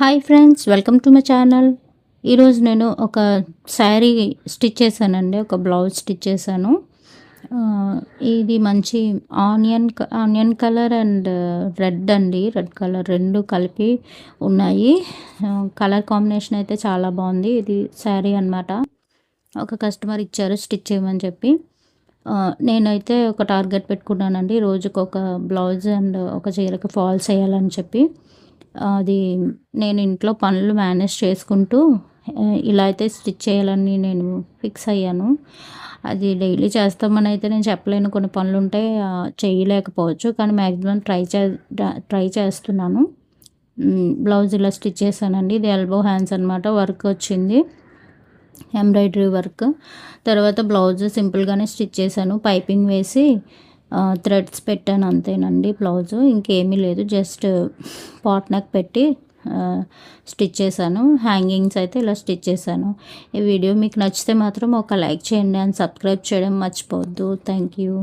Hi friends, welcome to my channel. ఈరోజు నేను ఒక శారీ స్టిచ్ చేశానండి. ఒక బ్లౌజ్ స్టిచ్ చేశాను. ఇది మంచి ఆనియన్ కలర్ అండ్ రెడ్ అండి. రెడ్ కలర్ 2 కలిపి ఉన్నాయి. కలర్ కాంబినేషన్ అయితే చాలా బాగుంది. ఇది శారీ అనమాట. ఒక కస్టమర్ ఇచ్చారు స్టిచ్ చేయమని చెప్పి. నేనైతే ఒక టార్గెట్ పెట్టుకున్నానండి. రోజుకి ఒక బ్లౌజ్ అండ్ ఒక చీరకి ఫాల్స్ వేయాలని చెప్పి. అది నేను ఇంట్లో పనులు మేనేజ్ చేసుకుంటూ ఇలా అయితే స్టిచ్ చేయాలని నేను ఫిక్స్ అయ్యాను. అది డైలీ చేస్తామని అయితే నేను చెప్పలేను. కొన్ని పనులుంటాయి, చేయలేకపోవచ్చు. కానీ మ్యాక్సిమం ట్రై చేస్తున్నాను. బ్లౌజ్ ఇలా స్టిచ్ చేశానండి. ఇది ఎల్బో హ్యాండ్స్ అనమాట. వర్క్ వచ్చింది, ఎంబ్రాయిడరీ వర్క్. తర్వాత బ్లౌజ్ సింపుల్గానే స్టిచ్ చేశాను. పైపింగ్ వేసి థ్రెడ్స్ పెట్టాను అంతేనండి. బ్లౌజు ఇంకేమీ లేదు. జస్ట్ పాట్ నెక్ పెట్టి స్టిచ్ చేశాను. హ్యాంగింగ్స్ అయితే ఇలా స్టిచ్ చేశాను. ఈ వీడియో మీకు నచ్చితే మాత్రం ఒక లైక్ చేయండి అండ్ సబ్స్క్రైబ్ చేయడం మర్చిపోవద్దు. Thank you.